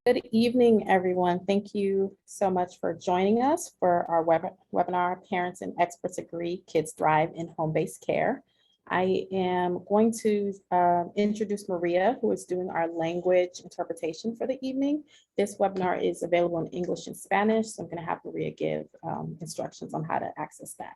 Good evening, everyone. Thank you so much for joining us for our webinar, Parents and Experts Agree, Kids Thrive in Home-Based Care. I am going to introduce Maria, who is doing our language interpretation for the evening. This webinar is available in English and Spanish, so I'm going to have Maria give instructions on how to access that.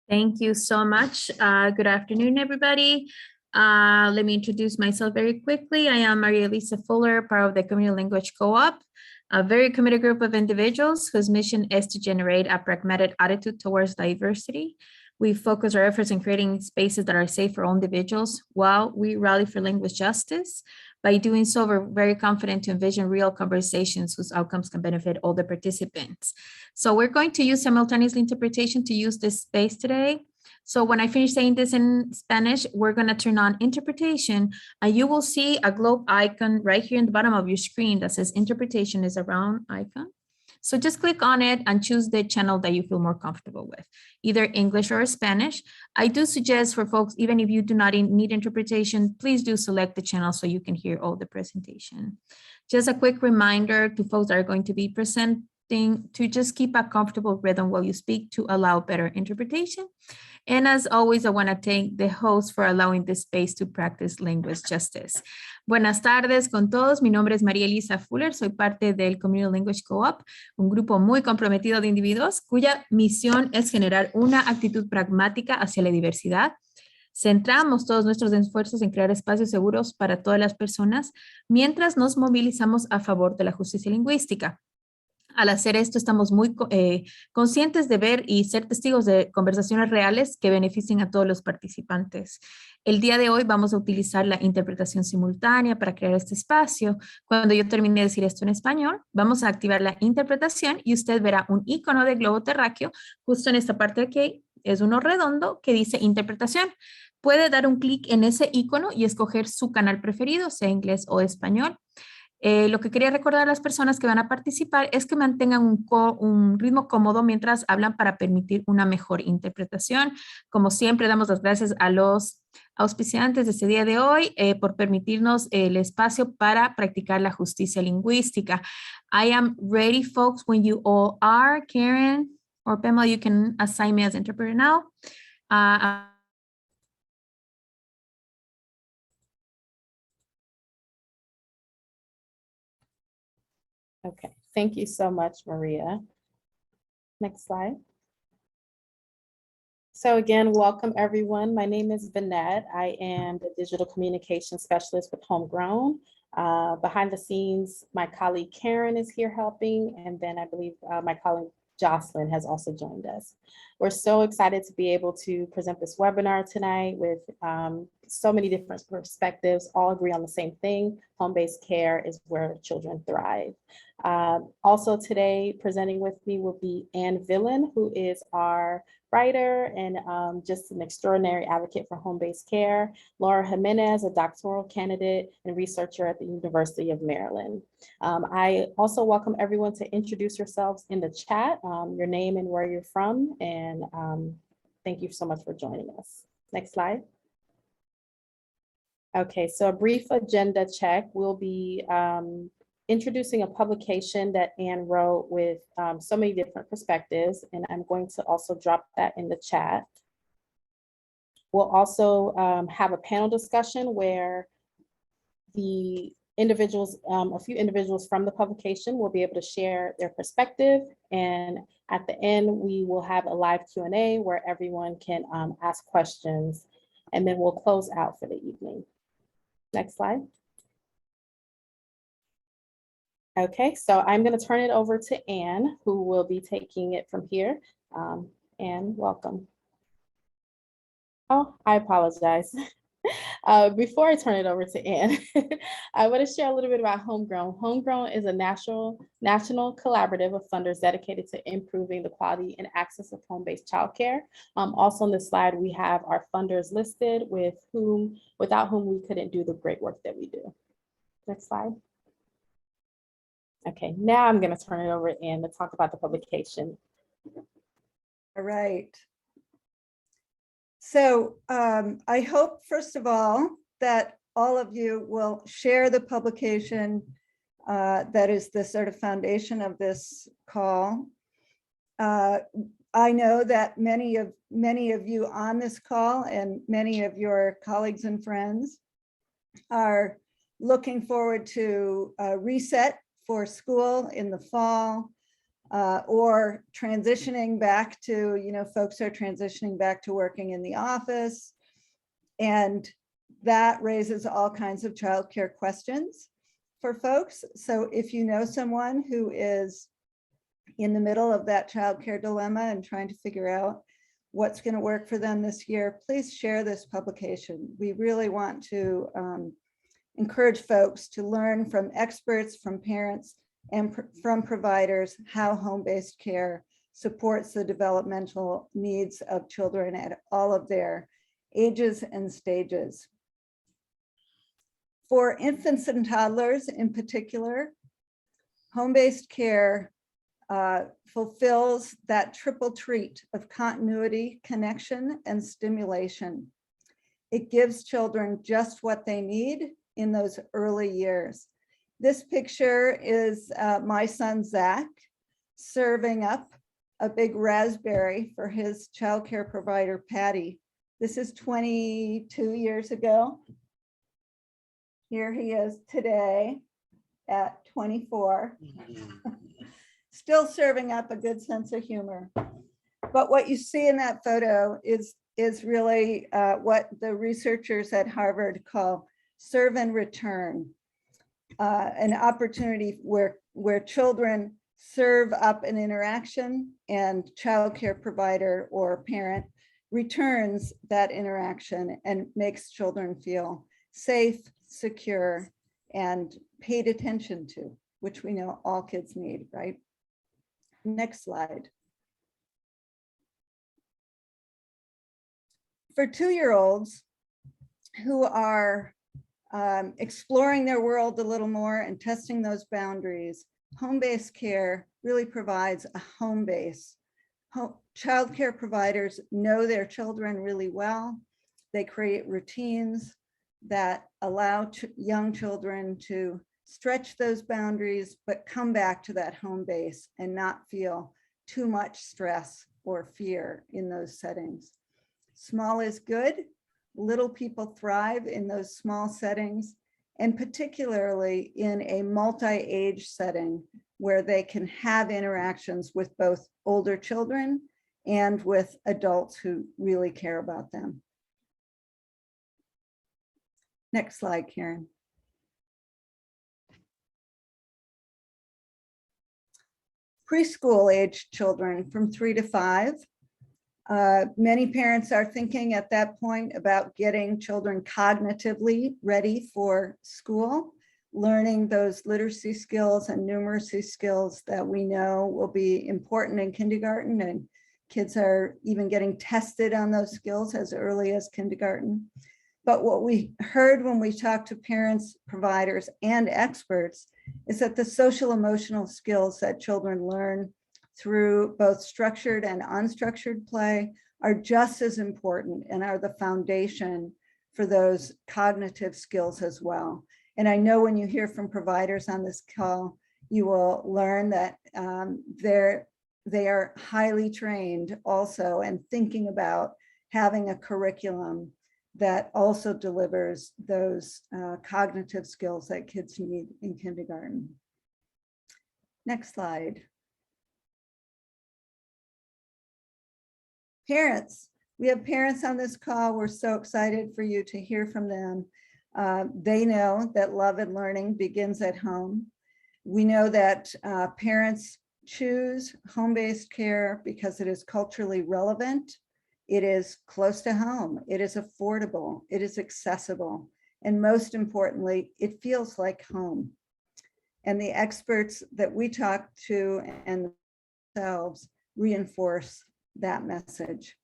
Thank you so much. Good afternoon, everybody. Let me introduce myself very quickly. I am Maria Lisa Fuller, part of the Community Language Co-op, a very committed group of individuals whose mission is to generate a pragmatic attitude towards diversity. We focus our efforts in creating spaces that are safe for all individuals while we rally for language justice. By doing so, we're very confident to envision real conversations whose outcomes can benefit all the participants. So we're going to use simultaneous interpretation to use this space today. So when I finish saying this in Spanish, we're going to turn on interpretation, and you will see a globe icon right here in the bottom of your screen that says interpretation is a round icon. So just click on it and choose the channel that you feel more comfortable with, either English or Spanish. I do suggest for folks, even if you do not need interpretation, please do select the channel so you can hear all the presentation. Just a quick reminder to folks that are going to be presenting to just keep a comfortable rhythm while you speak to allow better interpretation. And as always, I want to thank the host for allowing this space to practice language justice. Buenas tardes con todos. Mi nombre es María Elisa Fuller. Soy parte del Community Language Co-op, un grupo muy comprometido de individuos cuya misión es generar una actitud pragmática hacia la diversidad. Centramos todos nuestros esfuerzos en crear espacios seguros para todas las personas mientras nos movilizamos a favor de la justicia lingüística. Al hacer esto, estamos muy conscientes de ver y ser testigos de conversaciones reales que beneficien a todos los participantes. El día de hoy vamos a utilizar la interpretación simultánea para crear este espacio. Cuando yo termine de decir esto en español, vamos a activar la interpretación y usted verá un icono de globo terráqueo justo en esta parte de aquí. Es uno redondo que dice interpretación. Puede dar un clic en ese icono y escoger su canal preferido, sea inglés o español. Lo que quería recordar a las personas que van a participar es que mantengan un ritmo cómodo mientras hablan para permitir una mejor interpretación. Como siempre, damos las gracias a los auspiciantes de este día de hoy por permitirnos el espacio para practicar la justicia lingüística. I am ready, folks, when you all are. Karen or Pamela, you can assign me as interpreter now. Okay, thank you so much, Maria. Next slide. So again, welcome everyone. My name is Vinette. I am the digital communication specialist with Homegrown. Behind the scenes, my colleague Karen is here helping, and then I believe my colleague Jocelyn has also joined us. We're so excited to be able to present this webinar tonight with so many different perspectives, all agree on the same thing. Home-based care is where children thrive. Also today, presenting with me will be Anne Vilen, who is our writer and just an extraordinary advocate for home-based care. Laura Jimenez, a doctoral candidate and researcher at the University of Maryland. I also welcome everyone to introduce yourselves in the chat, your name and where you're from, and thank you so much for joining us. Next slide. Okay, so a brief agenda check. We'll be introducing a publication that Anne wrote with so many different perspectives, and I'm going to also drop that in the chat. We'll also have a panel discussion where the individuals, a few individuals from the publication will be able to share their perspective, and at the end we will have a live Q&A where everyone can ask questions, and then we'll close out for the evening. Next slide. Okay, so I'm going to turn it over to Anne, who will be taking it from here. Anne, welcome. Oh, I apologize. Before I turn it over to Anne, I want to share a little bit about Homegrown. Homegrown is a national collaborative of funders dedicated to improving the quality and access of home-based childcare. Also on this slide, we have our funders listed without whom we couldn't do the great work that we do. Next slide. Okay, now I'm going to turn it over to Anne to talk about the publication. All right. So I hope, first of all, that all of you will share the publication that is the sort of foundation of this call. I know that many of you on this call and many of your colleagues and friends are looking forward to a reset for school in the fall, or transitioning back to, folks are transitioning back to working in the office. And that raises all kinds of childcare questions for folks. So if you know someone who is in the middle of that childcare dilemma and trying to figure out what's going to work for them this year, please share this publication. We really want to encourage folks to learn from experts, from parents, and from providers how home-based care supports the developmental needs of children at all of their ages and stages. For infants and toddlers in particular, home-based care fulfills that triple treat of continuity, connection, and stimulation. It gives children just what they need in those early years. This picture is my son, Zach, serving up a big raspberry for his childcare provider, Patty. This is 22 years ago. Here he is today at 24. Still serving up a good sense of humor. But what you see in that photo is really what the researchers at Harvard call serve and return, an opportunity where children serve up an interaction and childcare provider or parent returns that interaction and makes children feel safe, secure, and paid attention to, which we know all kids need, right? Next slide. For 2-year-olds who are exploring their world a little more and testing those boundaries, home-based care really provides a home base. Childcare providers know their children really well. They create routines that allow young children to stretch those boundaries, but come back to that home base and not feel too much stress or fear in those settings. Small is good. Little people thrive in those small settings, and particularly in a multi-age setting where they can have interactions with both older children and with adults who really care about them. Next slide, Karen. Preschool-aged children from 3 to 5. Many parents are thinking at that point about getting children cognitively ready for school, learning those literacy skills and numeracy skills that we know will be important in kindergarten, and kids are even getting tested on those skills as early as kindergarten. But what we heard when we talked to parents, providers, and experts is that the social emotional skills that children learn through both structured and unstructured play are just as important and are the foundation for those cognitive skills as well. And I know when you hear from providers on this call, you will learn that they are highly trained also and thinking about having a curriculum that also delivers those cognitive skills that kids need in kindergarten. Next slide. Parents, we have parents on this call. We're so excited for you to hear from them. They know that love and learning begins at home. We know that parents choose home-based care because it is culturally relevant. It is close to home. It is affordable. It is accessible. And most importantly, it feels like home. And the experts that we talk to and themselves reinforce that message.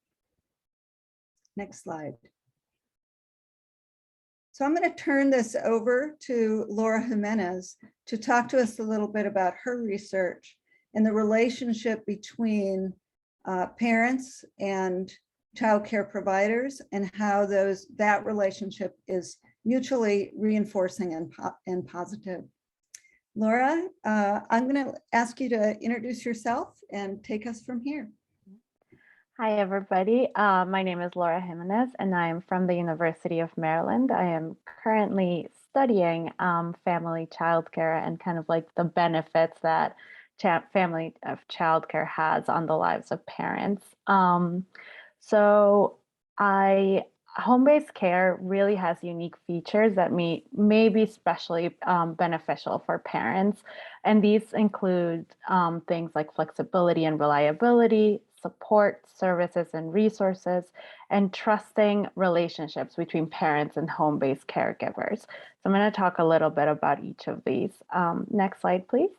Next slide. So I'm going to turn this over to Laura Jimenez to talk to us a little bit about her research and the relationship between parents and childcare providers and how that relationship is mutually reinforcing and positive. Laura, I'm going to ask you to introduce yourself and take us from here. Hi, everybody. My name is Laura Jimenez, and I am from the University of Maryland. I am currently studying family childcare and kind of like the benefits that family of childcare has on the lives of parents. Home-based care really has unique features that may be especially beneficial for parents. And these include things like flexibility and reliability, support, services and resources, and trusting relationships between parents and home-based caregivers. So I'm going to talk a little bit about each of these. Next slide, please.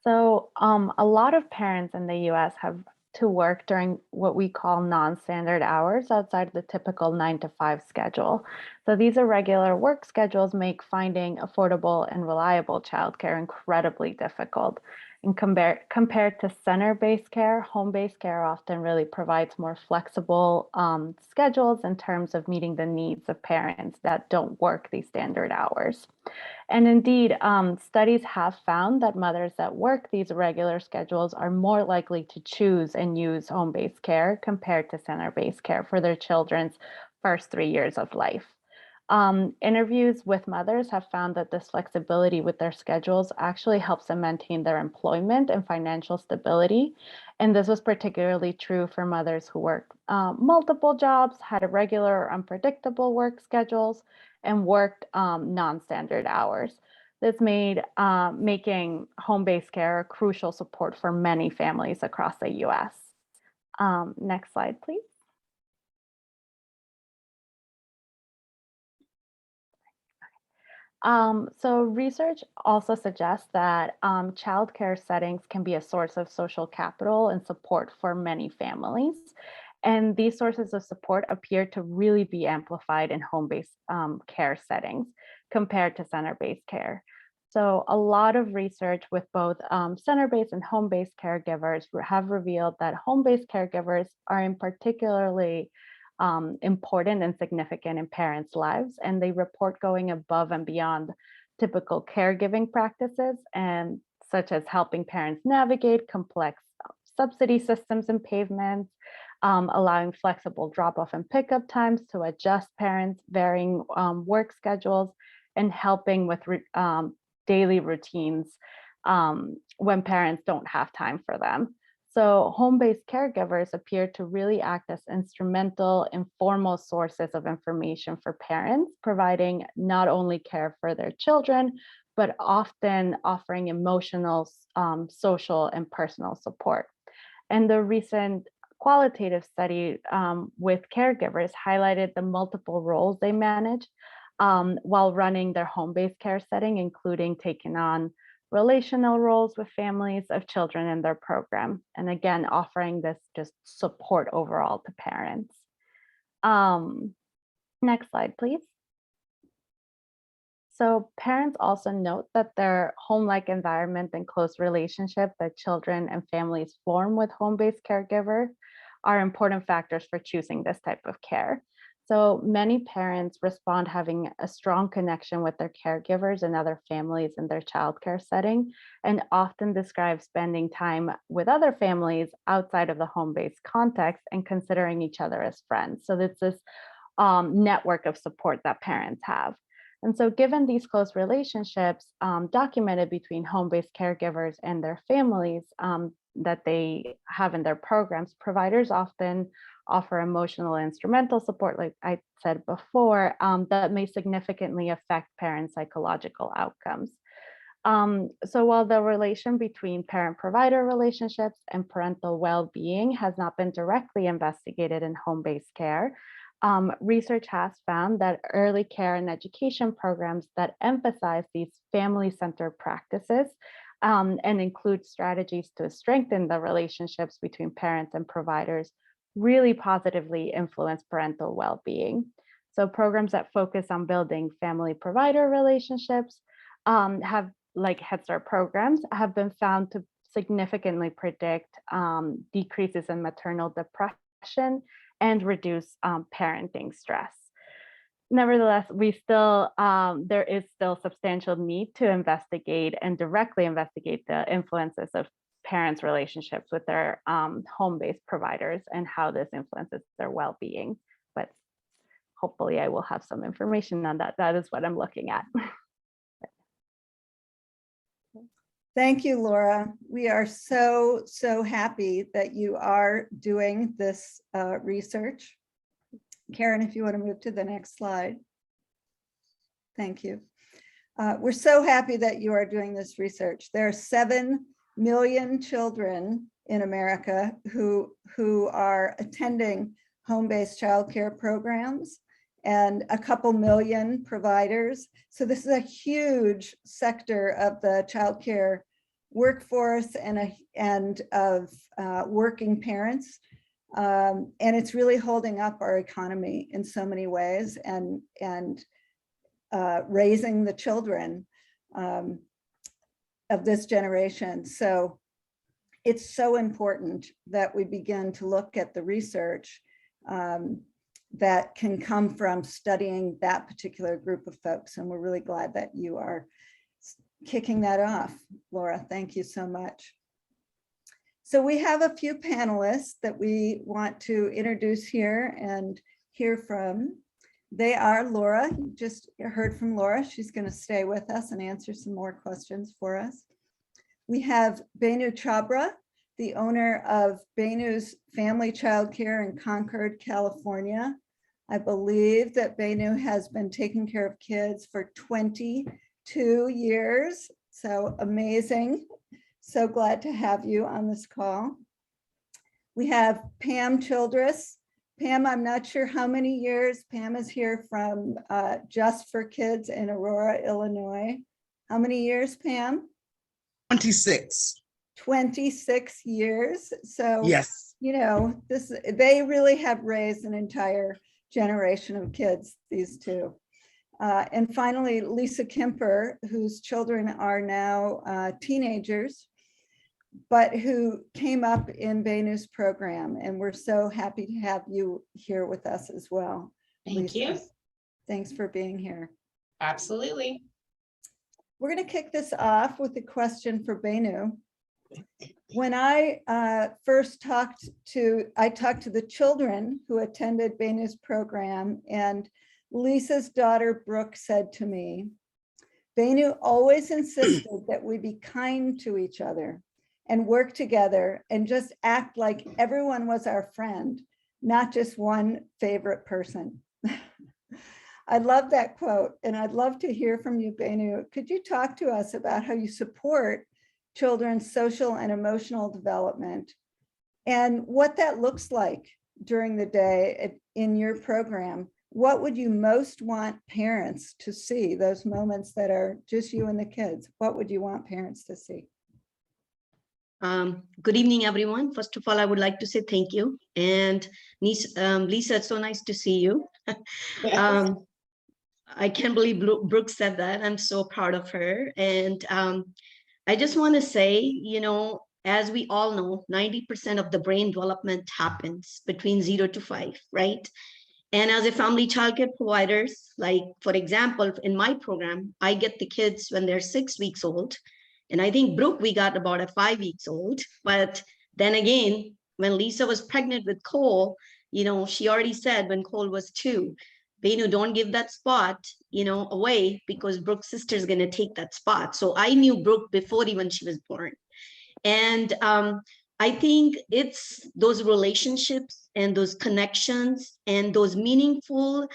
So a lot of parents in the US have to work during what we call non-standard hours outside the typical 9-to-5 schedule. So these irregular work schedules make finding affordable and reliable childcare incredibly difficult. And compared to center-based care, home-based care often really provides more flexible schedules in terms of meeting the needs of parents that don't work these standard hours. And indeed, studies have found that mothers that work these irregular schedules are more likely to choose and use home-based care compared to center-based care for their children's first 3 years of life. Interviews with mothers have found that this flexibility with their schedules actually helps them maintain their employment and financial stability. And this was particularly true for mothers who worked multiple jobs, had irregular or unpredictable work schedules, and worked non-standard hours. This made making home-based care a crucial support for many families across the US. Next slide, please. So research also suggests that childcare settings can be a source of social capital and support for many families. And these sources of support appear to really be amplified in home-based care settings compared to center-based care. So a lot of research with both center-based and home-based caregivers have revealed that home-based caregivers are in particularly important and significant in parents' lives, and they report going above and beyond typical caregiving practices, and such as helping parents navigate complex subsidy systems and pavements, allowing flexible drop-off and pickup times to adjust parents' varying work schedules, and helping with daily routines when parents don't have time for them. So home-based caregivers appear to really act as instrumental, informal sources of information for parents, providing not only care for their children, but often offering emotional, social, and personal support. And the recent qualitative study with caregivers highlighted the multiple roles they manage while running their home-based care setting, including taking on relational roles with families of children in their program. And again, offering this just support overall to parents. Next slide, please. So parents also note that their home-like environment and close relationship that children and families form with home-based caregivers are important factors for choosing this type of care. So many parents respond having a strong connection with their caregivers and other families in their childcare setting, and often describe spending time with other families outside of the home-based context and considering each other as friends. So it's this network of support that parents have. And so given these close relationships documented between home-based caregivers and their families that they have in their programs, providers often offer emotional and instrumental support, like I said before, that may significantly affect parents' psychological outcomes. So while the relation between parent-provider relationships and parental well-being has not been directly investigated in home-based care, research has found that early care and education programs that emphasize these family-centered practices and include strategies to strengthen the relationships between parents and providers really positively influence parental well-being. So programs that focus on building family-provider relationships have, like Head Start programs, have been found to significantly predict decreases in maternal depression and reduce parenting stress. nevertheless, we still, there is still substantial need to investigate and directly investigate the influences of parents' relationships with their home-based providers and how this influences their well-being. But hopefully I will have some information on that. That is what I'm looking at. Thank you, Laura. We are so happy that you are doing this research. Karen, if you want to move to the next slide. Thank you. We're so happy that you are doing this research. There are 7 million children in America who are attending home-based childcare programs and a couple million providers. So this is a huge sector of the childcare workforce and of working parents. And it's really holding up our economy in so many ways and raising the children of this generation. So it's so important that we begin to look at the research that can come from studying that particular group of folks. And we're really glad that you are kicking that off, Laura. Thank you so much. So we have a few panelists that we want to introduce here and hear from. They are Laura. You just heard from Laura. She's going to stay with us and answer some more questions for us. We have Benu Chhabra, the owner of Benu's Family Childcare in Concord, California. I believe that Benu has been taking care of kids for 22 years. So amazing. So glad to have you on this call. We have Pam Childress. Pam, I'm not sure how many years. Pam is here from Just for Kids in Aurora, Illinois. How many years, Pam? 26. 26 years. So, yes, you know, they really have raised an entire generation of kids, these two. And finally, Lisa Kemper, whose children are now teenagers, but who came up in Benu's program. And we're so happy to have you here with us as well. Thank Lisa. you. Thanks for being here. Absolutely. We're going to kick this off with a question for Benu. When I first talked to the children who attended Benu's program, and Lisa's daughter Brooke said to me, Benu always insisted that we be kind to each other and work together and just act like everyone was our friend, not just one favorite person. I love that quote, and I'd love to hear from you, Benu. Could you talk to us about how you support children's social and emotional development and what that looks like during the day in your program? What would you most want parents to see, those moments that are just you and the kids? What would you want parents to see? Good evening, everyone. First of all, I would like to say thank you. And Lisa, it's so nice to see you. Yes. I can't believe Brooke said that. I'm so proud of her. And I just want to say, you know, as we all know, 90% of the brain development happens between 0 to 5, right? And as a family childcare providers, like, for example, in my program, I get the kids when they're 6 weeks old. And I think Brooke, we got about at 5 weeks old. But then again, when Lisa was pregnant with Cole, you know, she already said when Cole was 2, Benu, don't give that spot, you know, away because Brooke's sister is going to take that spot. So I knew Brooke before even she was born. And I think it's those relationships and those connections and those meaningful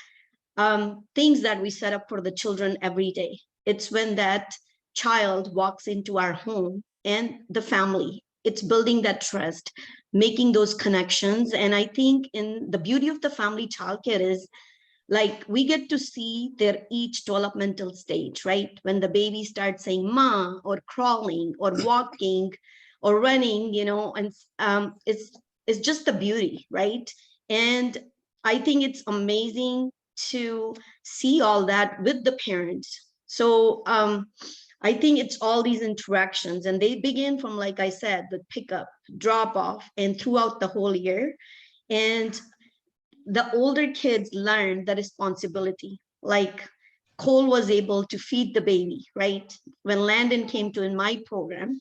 things that we set up for the children every day. It's when that child walks into our home and the family, it's building that trust, making those connections. And I think in the beauty of the family childcare is like we get to see their each developmental stage, right? When the baby starts saying ma or crawling or walking or running, you know, and it's just the beauty, right? And I think it's amazing to see all that with the parents. So I think it's all these interactions, and they begin from, like I said, the pickup, drop off, and throughout the whole year. And the older kids learn the responsibility. Like Cole was able to feed the baby, right? When Landon came to in my program,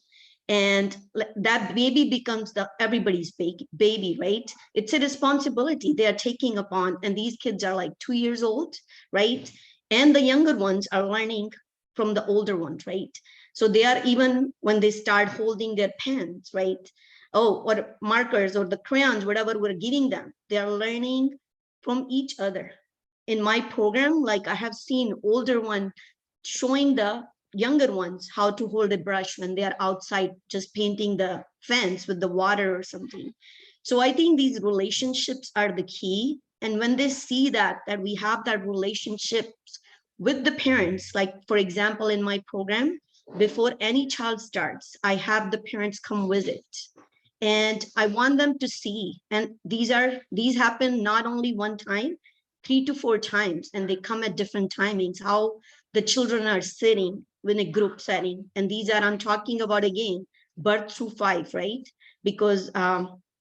and that baby becomes everybody's baby, right? It's a responsibility they are taking upon. And these kids are like 2 years old, right? And the younger ones are learning from the older ones, right? So they are, even when they start holding their pens, right? Oh, or markers or the crayons, whatever we're giving them, they are learning from each other. In my program, like I have seen older one showing the younger ones how to hold a brush when they are outside just painting the fence with the water or something. So I think these relationships are the key. And when they see that we have that relationships with the parents, like for example, in my program, before any child starts, I have the parents come visit. And I want them to see, and these happen not only one time, 3 to 4 times, and they come at different timings, how the children are sitting in a group setting. And these are, I'm talking about again, birth through 5, right? Because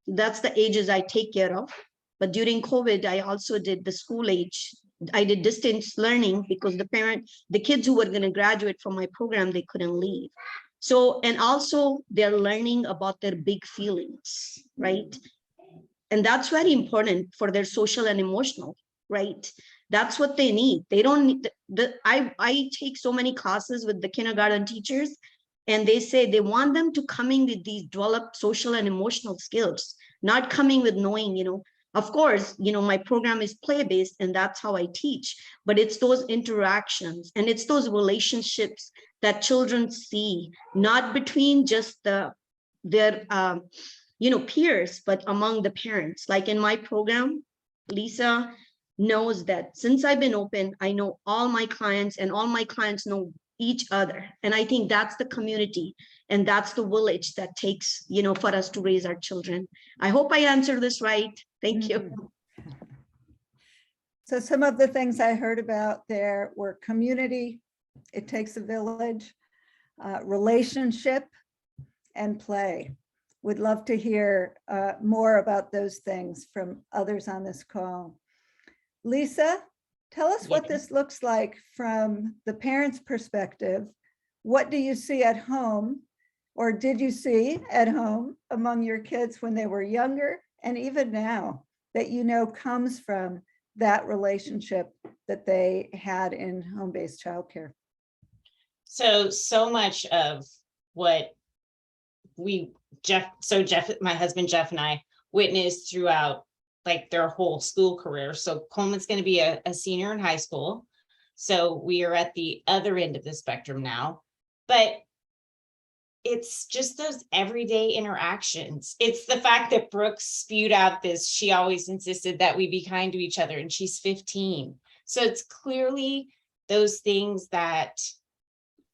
that's the ages I take care of. But during COVID, I also did the school age. I did distance learning because the kids who were going to graduate from my program, they couldn't leave. So, and also they're learning about their big feelings, right? And that's very important for their social and emotional, right? That's what they need. They don't need I take so many classes with the kindergarten teachers, and they say they want them to come in with these developed social and emotional skills, not coming with knowing, of course, my program is play-based and that's how I teach, but it's those interactions and it's those relationships that children see, not between just their peers, but among the parents. Like in my program, Lisa knows that since I've been open, I know all my clients and all my clients know each other. And I think that's the community and that's the village that takes, for us to raise our children. I hope I answered this right. Thank you. So some of the things I heard about there were community, it takes a village, relationship, and play. Would love to hear more about those things from others on this call. Lisa, tell us what this looks like from the parents' perspective. What do you see at home, or did you see at home among your kids when they were younger and even now that comes from that relationship that they had in home-based childcare? So much of what Jeff, my husband Jeff and I witnessed throughout like their whole school career. So Coleman's going to be a senior in high school. So we are at the other end of the spectrum now, but it's just those everyday interactions. It's the fact that Brooke spewed out this, she always insisted that we be kind to each other, and she's 15. So it's clearly those things that,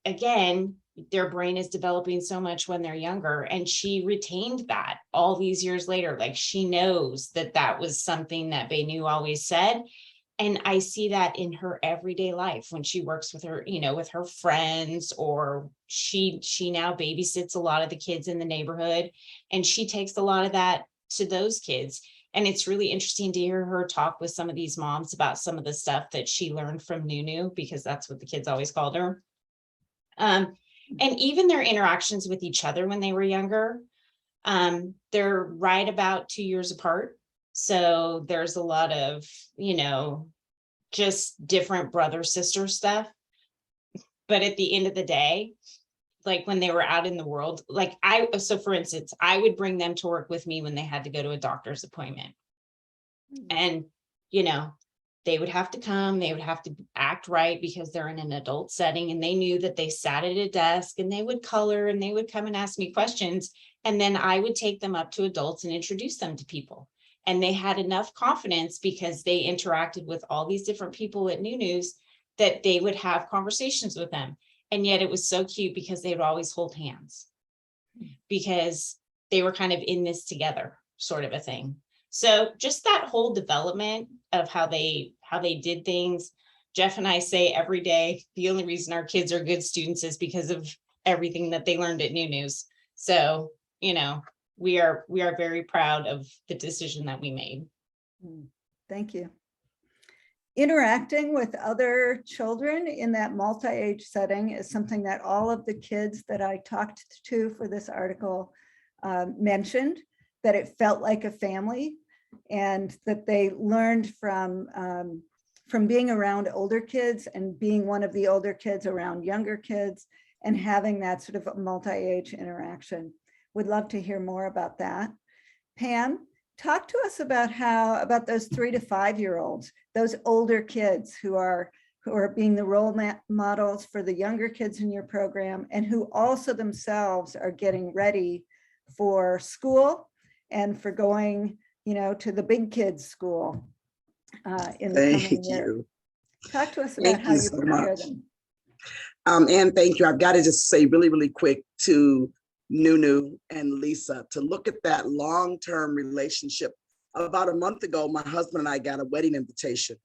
again, their brain is developing so much when they're younger, and she retained that all these years later. Like she knows that was something that Benu always said. And I see that in her everyday life when she works with her, with her friends, or she now babysits a lot of the kids in the neighborhood, and she takes a lot of that to those kids. And it's really interesting to hear her talk with some of these moms about some of the stuff that she learned from Nunu, because that's what the kids always called her. And even their interactions with each other when they were younger, they're right about 2 years apart. So there's a lot of, just different brother-sister stuff. But at the end of the day, like when they were out in the world, so for instance, I would bring them to work with me when they had to go to a doctor's appointment. And, they would have to come, they would have to act right because they're in an adult setting, and they knew that they sat at a desk and they would color and they would come and ask me questions. And then I would take them up to adults and introduce them to people. And they had enough confidence because they interacted with all these different people at Nunu's that they would have conversations with them. And yet it was so cute because they would always hold hands because they were kind of in this together, sort of a thing. So just that whole development of how they did things. Jeff and I say every day, the only reason our kids are good students is because of everything that they learned at Nunu's. So, we are very proud of the decision that we made. Thank you. Interacting with other children in that multi-age setting is something that all of the kids that I talked to for this article mentioned, that it felt like a family and that they learned from being around older kids and being one of the older kids around younger kids and having that sort of multi-age interaction. Would love to hear more about that. Pam, talk to us about those 3 to 5 year olds, those older kids who are being the role models for the younger kids in your program, and who also themselves are getting ready for school and for going, to the big kids school in the coming year. Talk to us about how you prepare them. And thank you. I've got to just say really, really quick to Nunu and Lisa to look at that long-term relationship. About a month ago, my husband and I got a wedding invitation.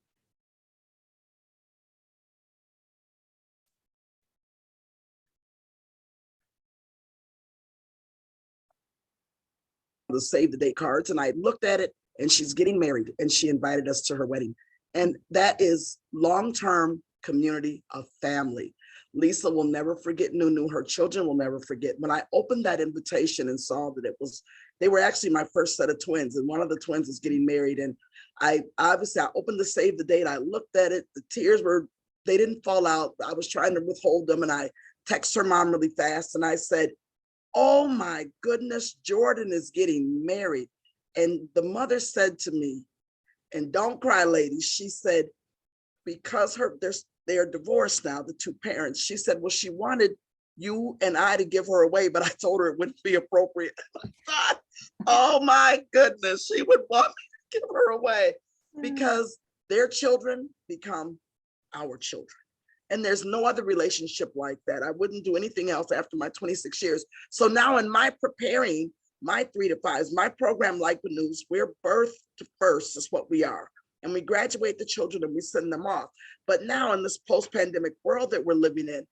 The save the date cards, and I looked at it, and she's getting married, and she invited us to her wedding. And that is long-term community of family. Lisa will never forget Nunu. Her children will never forget. When I opened that invitation and saw that they were actually my first set of twins, and one of the twins is getting married. And I opened the save the date. I looked at it. The tears they didn't fall out. I was trying to withhold them, and I texted her mom really fast, and I said, "Oh my goodness, Jordan is getting married." And the mother said to me, and don't cry, ladies, she said, because they're divorced now, the two parents. She said, well, she wanted you and I to give her away, but I told her it wouldn't be appropriate. I thought, oh my goodness, she would want me to give her away, because their children become our children. And there's no other relationship like that. I wouldn't do anything else after my 26 years. So now in my preparing my 3 to 5s, my program, like Benu's, we're birth to first is what we are. And we graduate the children and we send them off. But now in this post-pandemic world that we're living in,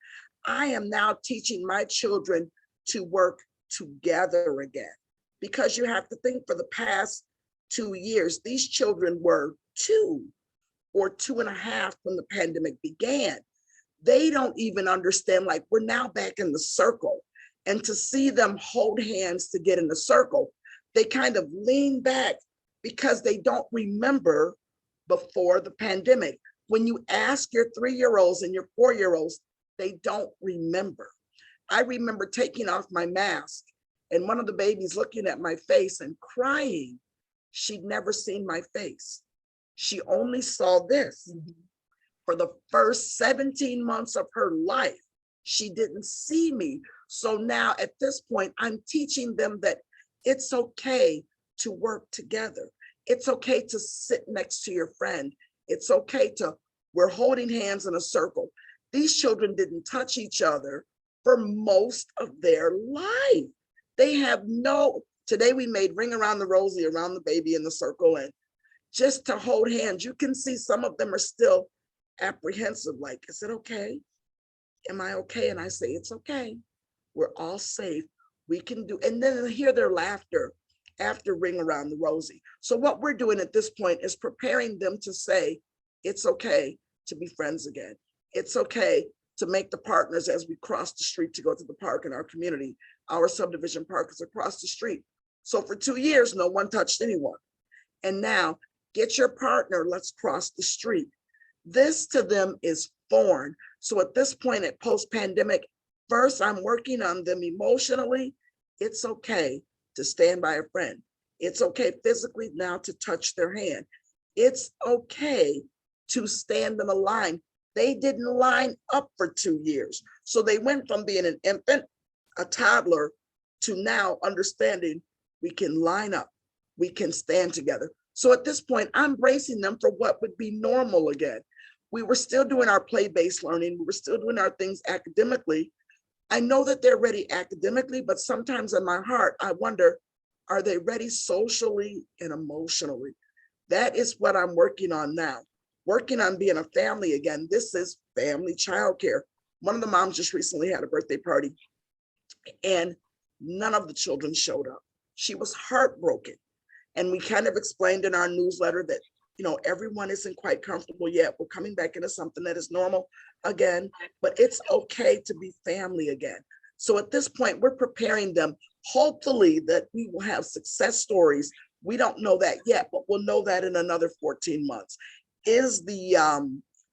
I am now teaching my children to work together again. Because you have to think, for the past 2 years, these children were 2 or 2.5 when the pandemic began. They don't even understand, like, we're now back in the circle. And to see them hold hands to get in the circle, they kind of lean back because they don't remember before the pandemic. When you ask your 3-year-olds and your 4-year-olds, they don't remember. I remember taking off my mask and one of the babies looking at my face and crying. She'd never seen my face. She only saw this. For the first 17 months of her life, she didn't see me. So now at this point, I'm teaching them that it's okay to work together. It's okay to sit next to your friend. It's okay we're holding hands in a circle. These children didn't touch each other for most of their life. They have today we made Ring Around the Rosie around the baby in the circle, and just to hold hands. You can see some of them are still apprehensive, like, is it okay? Am I okay? And I say, it's okay. We're all safe. We can do, and then hear their laughter after Ring Around the Rosie. So what we're doing at this point is preparing them to say, it's okay to be friends again. It's okay to make the partners as we cross the street to go to the park in our community. Our subdivision park is across the street. So for 2 years, no one touched anyone. And now, get your partner, let's cross the street. This to them is foreign. So at this point at post-pandemic, first I'm working on them emotionally. It's okay to stand by a friend. It's okay physically now to touch their hand. It's okay to stand in a line. They didn't line up for 2 years. So they went from being an infant, a toddler, to now understanding we can line up, we can stand together. So at this point, I'm bracing them for what would be normal again. We were still doing our play-based learning. We were still doing our things academically. I know that they're ready academically, but sometimes in my heart, I wonder, are they ready socially and emotionally? That is what I'm working on now. Working on being a family again. This is family childcare. One of the moms just recently had a birthday party and none of the children showed up. She was heartbroken. And we kind of explained in our newsletter that everyone isn't quite comfortable yet. We're coming back into something that is normal again, but it's okay to be family again. So at this point, we're preparing them, hopefully that we will have success stories. We don't know that yet, but we'll know that in another 14 months. Is the,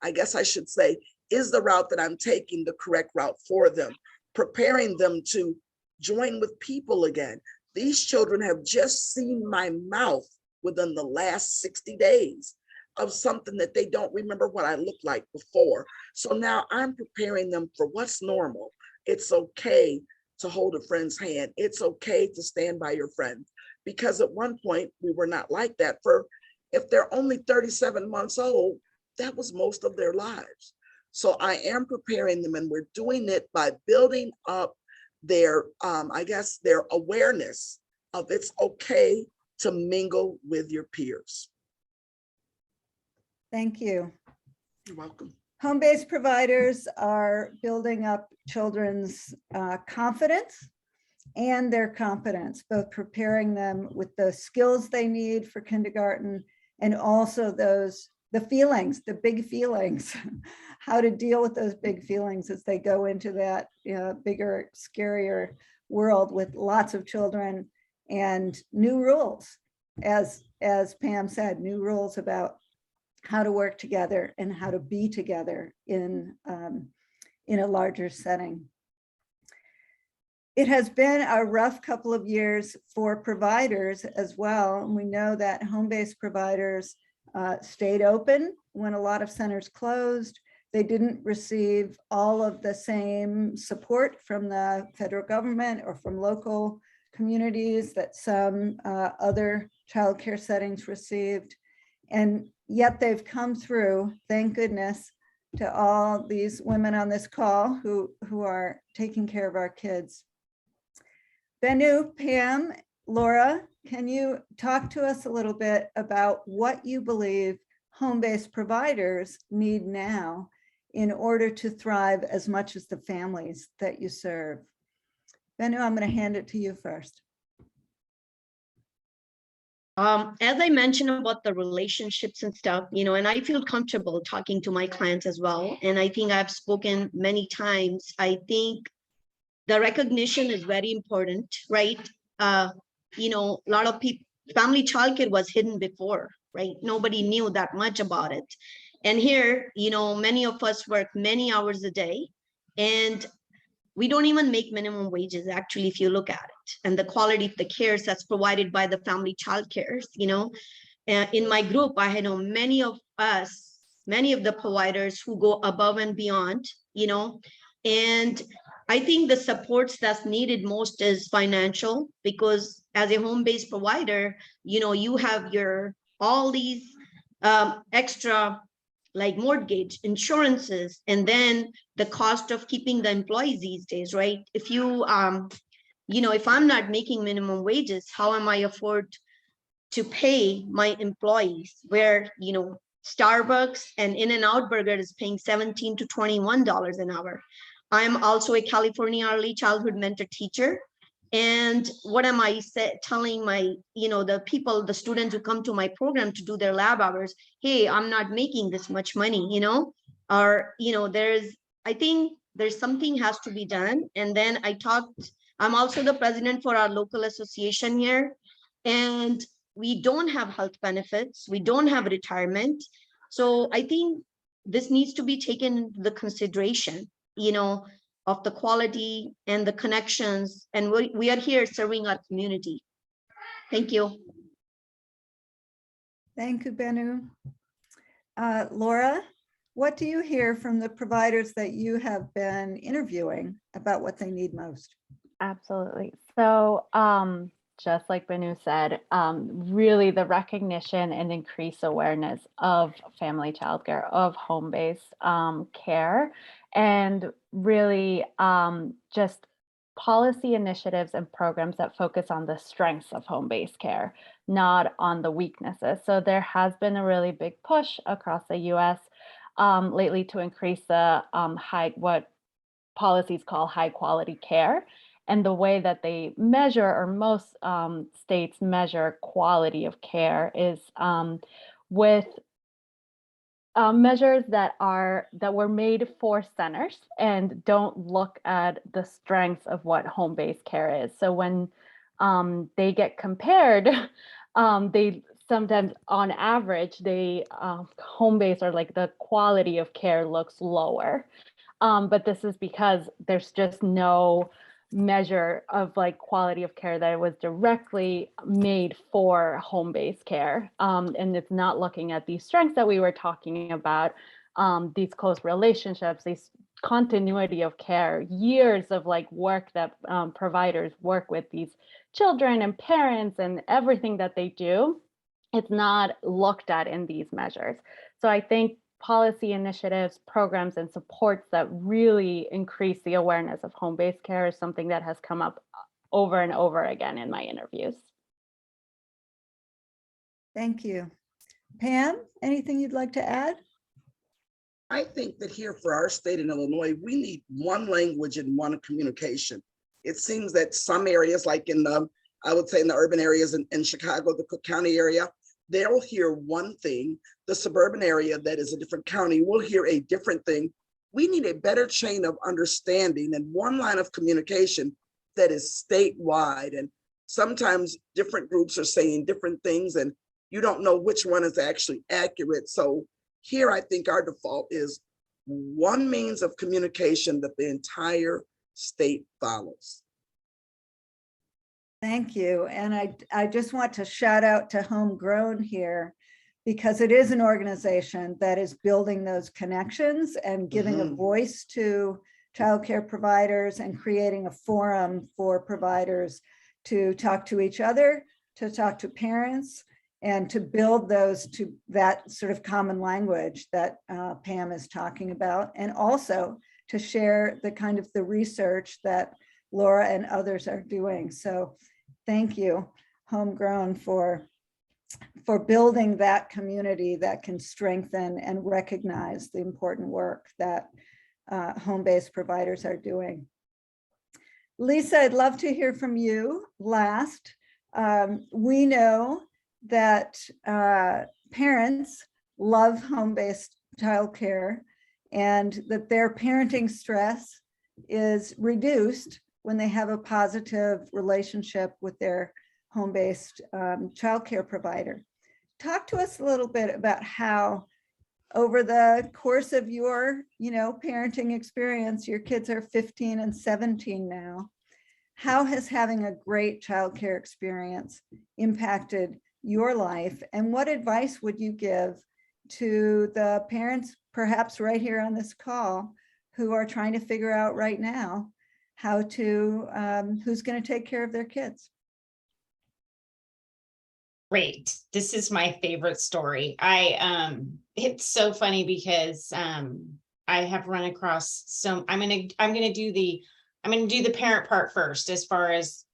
I guess I should say, is the route that I'm taking the correct route for them? Preparing them to join with people again. These children have just seen my mouth within the last 60 days of something that they don't remember what I looked like before. So now I'm preparing them for what's normal. It's okay to hold a friend's hand. It's okay to stand by your friend, because at one point we were not like that. If they're only 37 months old, that was most of their lives. So I am preparing them, and we're doing it by building up their, I guess, their awareness of it's okay to mingle with your peers. Thank you. You're welcome. Home-based providers are building up children's confidence and their competence, both preparing them with the skills they need for kindergarten, and also the feelings, the big feelings, how to deal with those big feelings as they go into that bigger, scarier world with lots of children and new rules. As Pam said, new rules about how to work together and how to be together in a larger setting. It has been a rough couple of years for providers as well. And we know that home-based providers stayed open when a lot of centers closed. They didn't receive all of the same support from the federal government or from local communities that some other childcare settings received. And yet they've come through, thank goodness, to all these women on this call who are taking care of our kids. Benu, Pam, Laura, can you talk to us a little bit about what you believe home-based providers need now in order to thrive as much as the families that you serve? Benu, I'm going to hand it to you first. As I mentioned about the relationships and stuff, and I feel comfortable talking to my clients as well. And I think I've spoken many times. I think the recognition is very important, right? A lot of people, family childcare was hidden before, right? Nobody knew that much about it. And here, many of us work many hours a day, and we don't even make minimum wages, actually, if you look at it, and the quality of the cares that's provided by the family child cares. In my group, I know many of the providers who go above and beyond, and I think the supports that's needed most is financial, because as a home-based provider, you have all these extra, like mortgage, insurances, and then the cost of keeping the employees these days, right? If you, if I'm not making minimum wages, how am I afford to pay my employees? Where, Starbucks and In-N-Out Burger is paying $17 to $21 an hour. I'm also a California early childhood mentor teacher. And what am I telling my, the students who come to my program to do their lab hours? Hey, I'm not making this much money, or, I think there's something has to be done. And then I'm also the president for our local association here. And we don't have health benefits. We don't have retirement. So I think this needs to be taken into the consideration, of the quality and the connections. And we are here serving our community. Thank you. Thank you, Benu. Laura, what do you hear from the providers that you have been interviewing about what they need most? Absolutely. So just like Benu said, really the recognition and increased awareness of family childcare, of home-based care, and really just policy initiatives and programs that focus on the strengths of home-based care, not on the weaknesses. So there has been a really big push across the US lately to increase the what policies call high quality care. And the way that they measure, or most states measure quality of care, is with measures that were made for centers and don't look at the strengths of what home-based care is. So when they get compared, they sometimes, on average, they home-based, or like the quality of care looks lower. But this is because there's just no measure of like quality of care that was directly made for home-based care. And it's not looking at these strengths that we were talking about, these close relationships, these continuity of care, years of like work that providers work with these children and parents and everything that they do. It's not looked at in these measures. So I think policy initiatives, programs, and supports that really increase the awareness of home-based care is something that has come up over and over again in my interviews. Thank you. Pam, anything you'd like to add? I think that here for our state in Illinois, we need one language and one communication. It seems that some areas, like in the, I would say in the urban areas in Chicago, the Cook County area, they'll hear one thing. The suburban area that is a different county will hear a different thing. We need a better chain of understanding and one line of communication that is statewide. And sometimes different groups are saying different things and you don't know which one is actually accurate. So here, I think our default is one means of communication that the entire state follows. Thank you. And I just want to shout out to Homegrown here, because it is an organization that is building those connections and giving a voice to childcare providers and creating a forum for providers to talk to each other, to talk to parents, and to build those to that sort of common language that Pam is talking about, and also to share the kind of the research that Laura and others are doing. So thank you, Homegrown, for building that community that can strengthen and recognize the important work that home-based providers are doing. Lisa, I'd love to hear from you last. We know that parents love home-based childcare and that their parenting stress is reduced when they have a positive relationship with their home-based childcare provider. Talk to us a little bit about how, over the course of your, parenting experience, your kids are 15 and 17 now. How has having a great childcare experience impacted your life, and what advice would you give to the parents, perhaps right here on this call, who are trying to figure out right now how to, who's going to take care of their kids? Great. This is my favorite story. It's so funny because I have run across some. I'm gonna do the parent part first, as far as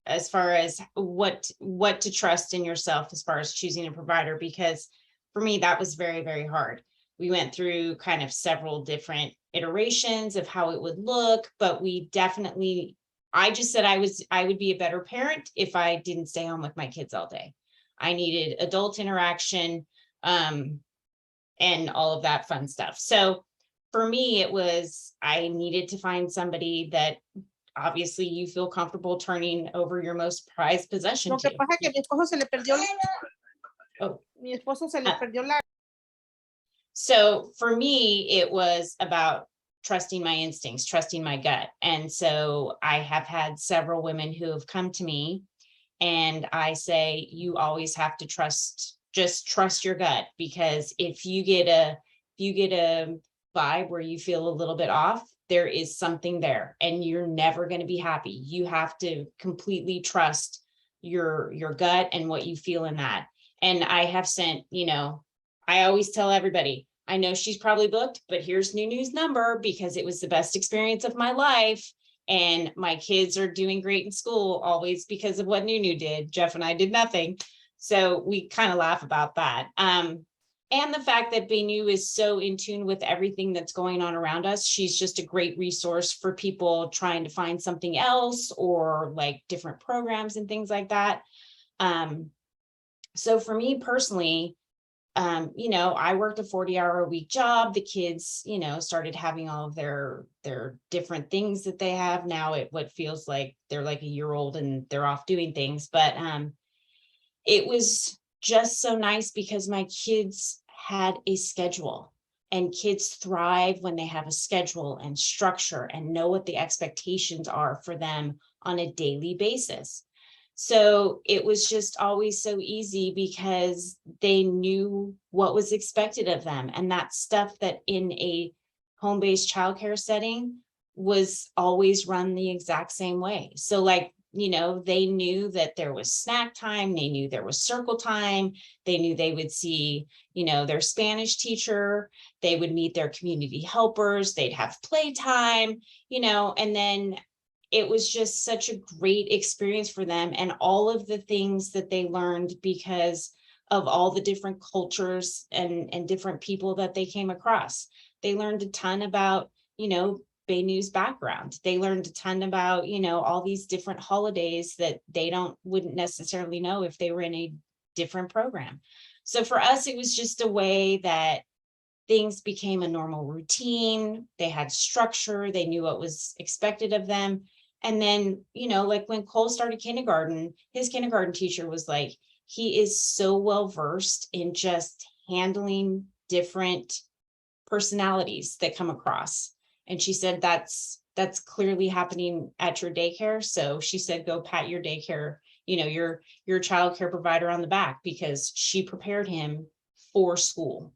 what to trust in yourself as far as choosing a provider, because for me that was very, very hard. We went through kind of several different iterations of how it would look, but I just said I would be a better parent if I didn't stay home with my kids all day. I needed adult interaction and all of that fun stuff. So for me, it was, I needed to find somebody that obviously you feel comfortable turning over your most prized possession Lo que to. pasa es que mi esposo se le perdió Oh. Mi esposo se le perdió la. So for me, it was about trusting my instincts, trusting my gut. And so I have had several women who have come to me, and I say, you always have to just trust your gut, because if you get a vibe where you feel a little bit off, there is something there and you're never going to be happy. You have to completely trust your gut and what you feel in that. And I have sent, I always tell everybody, I know she's probably booked, but here's Nunu's number because it was the best experience of my life. And my kids are doing great in school, always because of what Nunu did. Jeff and I did nothing. So we kind of laugh about that. And the fact that Benu is so in tune with everything that's going on around us. She's just a great resource for people trying to find something else, or like different programs and things like that. So for me personally, you know, I worked a 40-hour-a-week job. The kids, you know, started having all of their different things that they have now at what feels like they're like a year old and they're off doing things. But it was just so nice because my kids had a schedule, and kids thrive when they have a schedule and structure and know what the expectations are for them on a daily basis. So it was just always so easy because they knew what was expected of them. And that stuff that in a home-based childcare setting was always run the exact same way. So like, you know, they knew that there was snack time, they knew there was circle time, they knew they would see, you know, their Spanish teacher, they would meet their community helpers, they'd have playtime, you know, and then it was just such a great experience for them, and all of the things that they learned because of all the different cultures and different people that they came across. They learned a ton about, you know, Benu's background. They learned a ton about, you know, all these different holidays that they wouldn't necessarily know if they were in a different program. So for us, it was just a way that things became a normal routine. They had structure. They knew what was expected of them. And then, you know, like when Cole started kindergarten, his kindergarten teacher was like, he is so well versed in just handling different personalities that come across. And she said, that's clearly happening at your daycare. So she said, go pat your daycare, you know, your child care provider on the back, because she prepared him for school.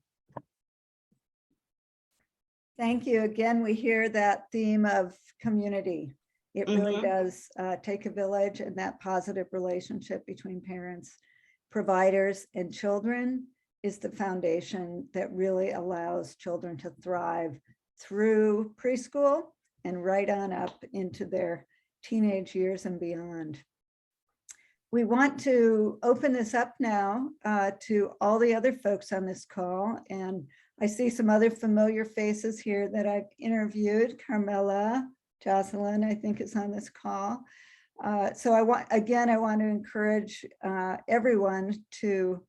Thank you. Again, we hear that theme of community. It really does take a village, and that positive relationship between parents, providers, and children is the foundation that really allows children to thrive through preschool and right on up into their teenage years and beyond. We want to open this up now to all the other folks on this call, and I see some other familiar faces here that I've interviewed. Carmela, Jocelyn, I think, is on this call. So I want to encourage everyone to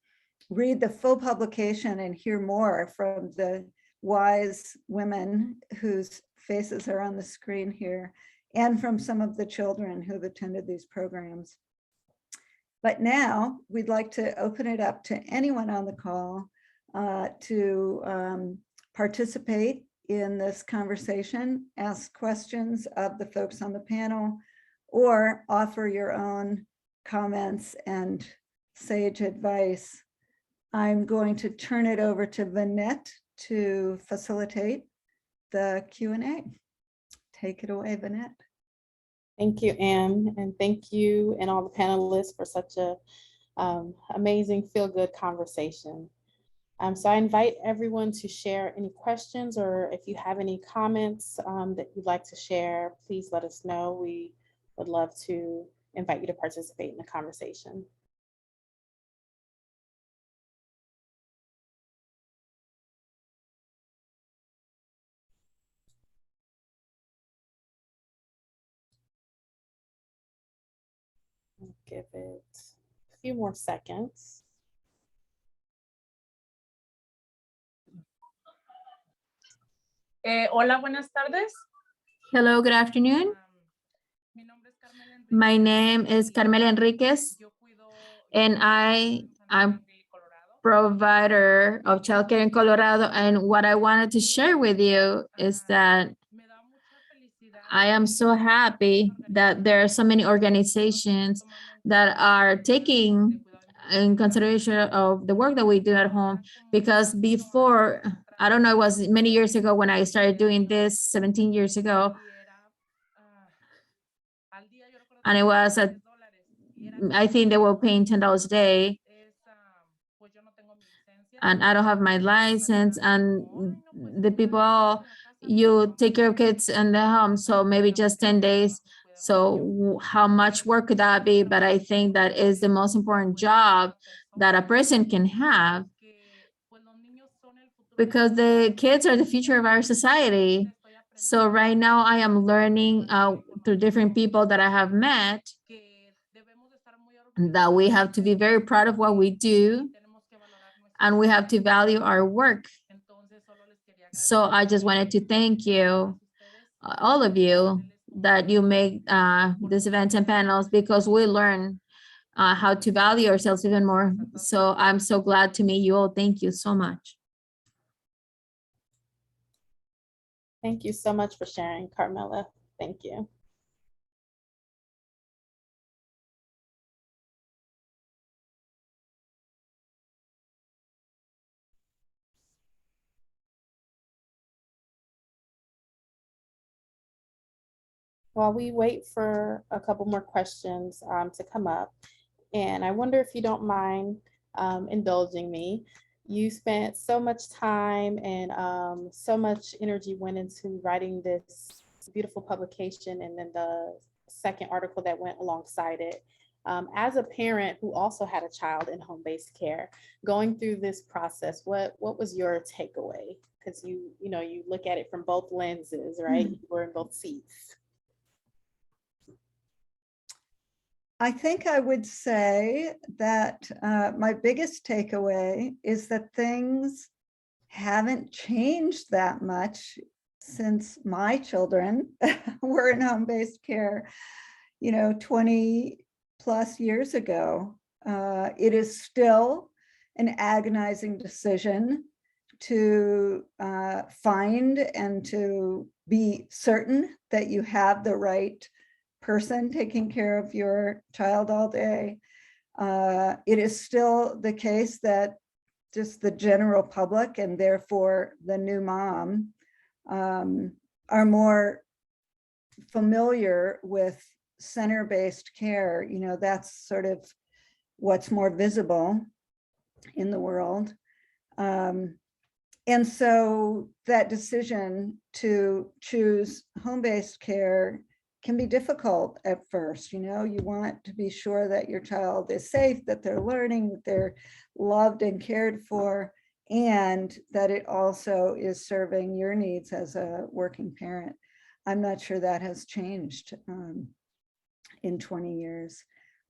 read the full publication and hear more from the wise women whose faces are on the screen here, and from some of the children who've attended these programs. But now we'd like to open it up to anyone on the call to participate in this conversation, ask questions of the folks on the panel, or offer your own comments and sage advice. I'm going to turn it over to Vanette to facilitate the Q&A. Take it away, Vanette. Thank you, Anne, and thank you and all the panelists for such a amazing, feel-good conversation. So I invite everyone to share any questions, or if you have any comments that you'd like to share, please let us know. We would love to invite you to participate in the conversation. I'll give it a few more seconds. Hola, buenas tardes. Hello, good afternoon. My name is Carmela Enriquez, and I'm provider of childcare in Colorado. And what I wanted to share with you is that I am so happy that there are so many organizations that are taking in consideration of the work that we do at home, because before, I don't know, it was many years ago when I started doing this 17 years ago. And it was, I think they were paying $10 a day. And I don't have my license, and the people, you take care of kids in the home, so maybe just 10 days. So how much work could that be? But I think that is the most important job that a person can have, because the kids are the future of our society. So right now I am learning through different people that I have met that we have to be very proud of what we do, and we have to value our work. So I just wanted to thank you, all of you, that you make these events and panels, because we learn how to value ourselves even more. So I'm so glad to meet you all. Thank you so much. Thank you so much for sharing, Carmela. Thank you. While we wait for a couple more questions to come up, and I wonder if you don't mind indulging me. You spent so much time and so much energy went into writing this beautiful publication, and then the second article that went alongside it. As a parent who also had a child in home-based care, going through this process, what was your takeaway? Because you look at it from both lenses, right? You were in both seats. I think I would say that my biggest takeaway is that things haven't changed that much since my children were in home-based care, 20 plus years ago. It is still an agonizing decision to find and to be certain that you have the right person taking care of your child all day. It is still the case that just the general public, and therefore the new mom, are more familiar with center-based care. That's sort of what's more visible in the world. And so that decision to choose home-based care can be difficult at first. You want to be sure that your child is safe, that they're learning, that they're loved and cared for, and that it also is serving your needs as a working parent. I'm not sure that has changed in 20 years.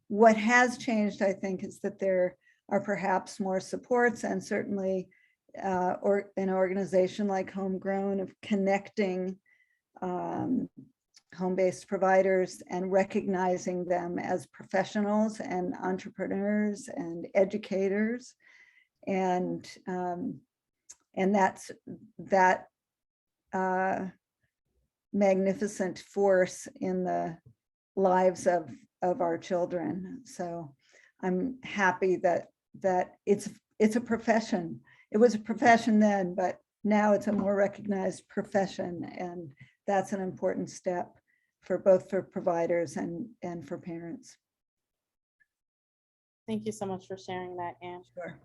What has changed, I think, is that there are perhaps more supports, and certainly or an organization like Homegrown of connecting home-based providers and recognizing them as professionals and entrepreneurs and educators, and that's that magnificent force in the lives of our children. So I'm happy that it's a profession. It was a profession then, but now it's a more recognized profession, and that's an important step for both for providers and for parents. Thank you so much for sharing that, Anne. Sure.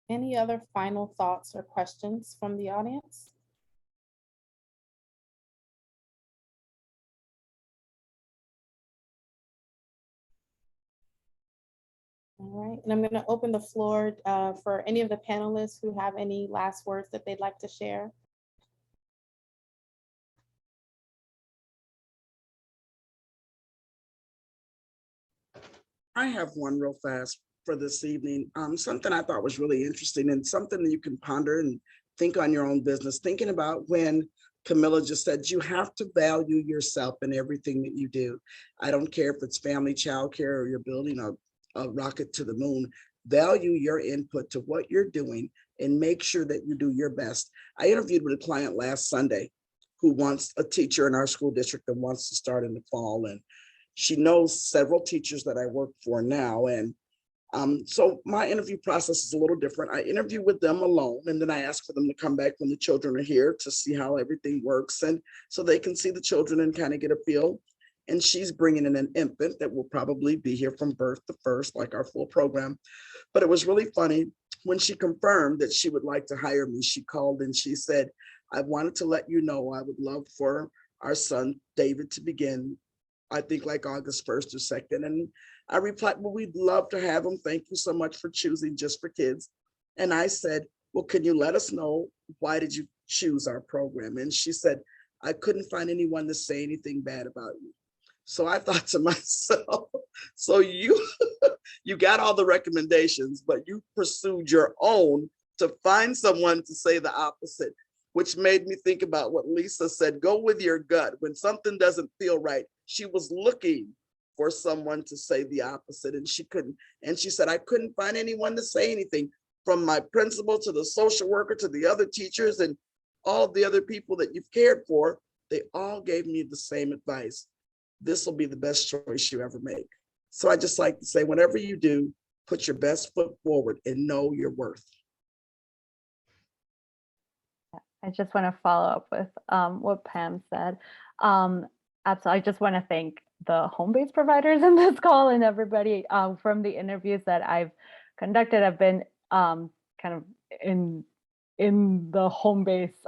Any other final thoughts or questions from the audience? All right, and I'm going to open the floor for any of the panelists who have any last words that they'd like to share. I have one real fast for this evening. Something I thought was really interesting, and something that you can ponder and think on your own business, thinking about when Camilla just said, you have to value yourself in everything that you do. I don't care if it's family, childcare, or you're building a rocket to the moon. Value your input to what you're doing and make sure that you do your best. I interviewed with a client last Sunday who wants a teacher in our school district that wants to start in the fall, and she knows several teachers that I work for now. And so my interview process is a little different. I interview with them alone, and then I ask for them to come back when the children are here to see how everything works, and so they can see the children and kind of get a feel. And she's bringing in an infant that will probably be here from birth to first, like our full program. But it was really funny when she confirmed that she would like to hire me. She called and she said, I wanted to let you know I would love for our son David to begin, I think, like August 1st or 2nd. And I replied, well, we'd love to have him. Thank you so much for choosing Just for Kids. And I said, well, can you let us know, why did you choose our program? And she said, I couldn't find anyone to say anything bad about you. So I thought to myself, so you you got all the recommendations, but you pursued your own to find someone to say the opposite, which made me think about what Lisa said, go with your gut. When something doesn't feel right, she was looking for someone to say the opposite and she couldn't. And she said, I couldn't find anyone to say anything, from my principal to the social worker to the other teachers and all the other people that you've cared for. They all gave me the same advice. This will be the best choice you ever make. So I just like to say, whatever you do, put your best foot forward and know your worth. I just want to follow up with what Pam said. Absolutely. I just want to thank the home-based providers in this call and everybody from the interviews that I've conducted. I've been kind of in the home-based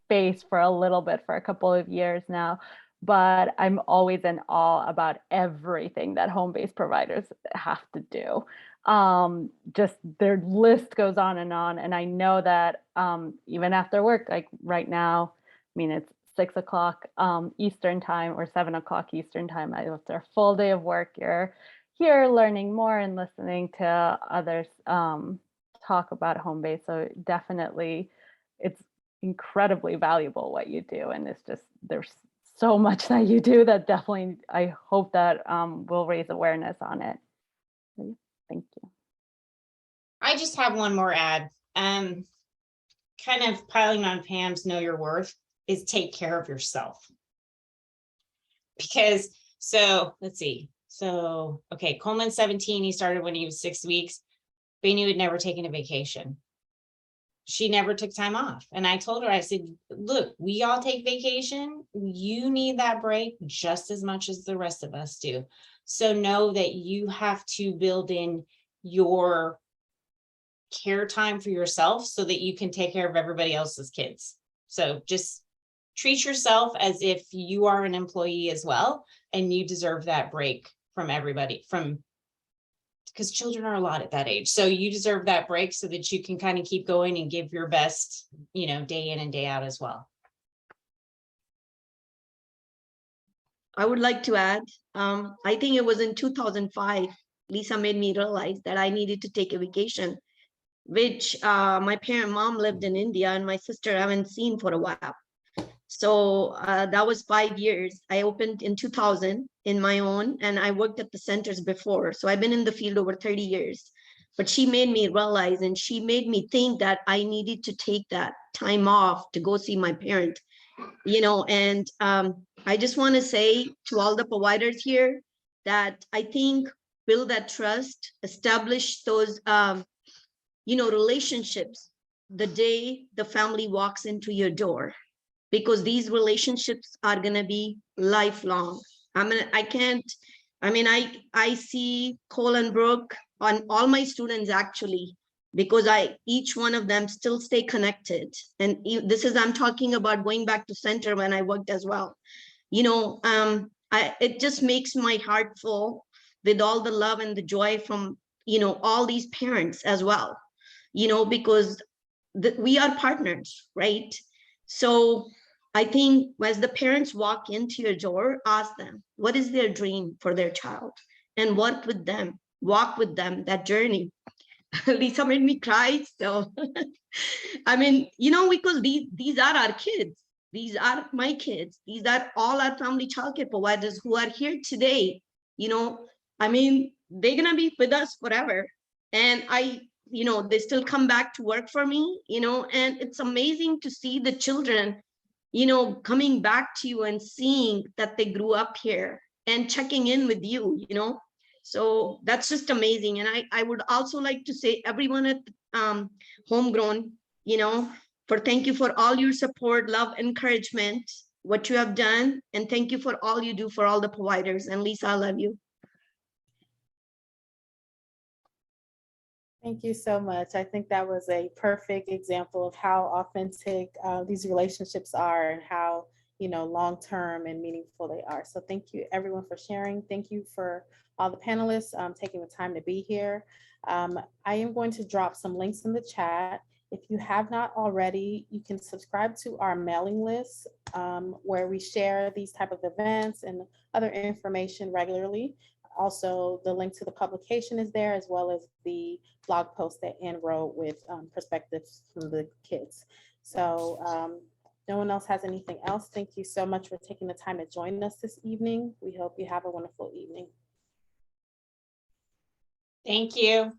space for a little bit, for a couple of years now, but I'm always in awe about everything that home-based providers have to do. Just their list goes on. And I know that even after work, like right now, I mean, it's 6 o'clock Eastern time or 7 o'clock Eastern time. After a full day of work, you're here learning more and listening to others talk about home base. So definitely it's incredibly valuable what you do. And it's just, there's so much that you do that definitely, I hope that will raise awareness on it. Thank you. I just have one more ad. Kind of piling on Pam's know your worth is take care of yourself. Because, so let's see. So, okay, Coleman's 17, he started when he was 6 weeks. Benu had never taken a vacation. She never took time off. And I told her, I said, look, we all take vacation. You need that break just as much as the rest of us do. So know that you have to build in your care time for yourself so that you can take care of everybody else's kids. So just treat yourself as if you are an employee as well, and you deserve that break from everybody, because children are a lot at that age. So you deserve that break so that you can kind of keep going and give your best, you know, day in and day out as well. I would like to add, I think it was in 2005, Lisa made me realize that I needed to take a vacation, which my mom lived in India and my sister I haven't seen for a while. So that was 5 years. I opened in 2000 in my own, and I worked at the centers before. So I've been in the field over 30 years. But she made me realize, and she made me think that I needed to take that time off to go see my parent, you know. And I just want to say to all the providers here that I think build that trust, establish those, you know, relationships the day the family walks into your door, because these relationships are going to be lifelong. I see Cole and Brooke on all my students actually, because each one of them still stay connected. And I'm talking about going back to center when I worked as well. You know, it just makes my heart full with all the love and the joy from, you know, all these parents as well, you know, because we are partners, right? So I think as the parents walk into your door, ask them, what is their dream for their child? And work with them, walk with them that journey. Lisa made me cry. So, I mean, you know, because these are our kids. These are my kids. These are all our family childcare providers who are here today. You know, I mean, they're going to be with us forever. And you know, they still come back to work for me, you know, and it's amazing to see the children, you know, coming back to you and seeing that they grew up here and checking in with you, you know. So that's just amazing. And I would also like to say everyone at Homegrown, you know, thank you for all your support, love, encouragement, what you have done. And thank you for all you do for all the providers. And Lisa, I love you. Thank you so much. I think that was a perfect example of how authentic these relationships are and how, you know, long-term and meaningful they are. So thank you everyone for sharing. Thank you for all the panelists taking the time to be here. I am going to drop some links in the chat. If you have not already, you can subscribe to our mailing list where we share these type of events and other information regularly. Also, the link to the publication is there, as well as the blog post that Anne wrote with perspectives from the kids. So no one else has anything else. Thank you so much for taking the time to join us this evening. We hope you have a wonderful evening. Thank you.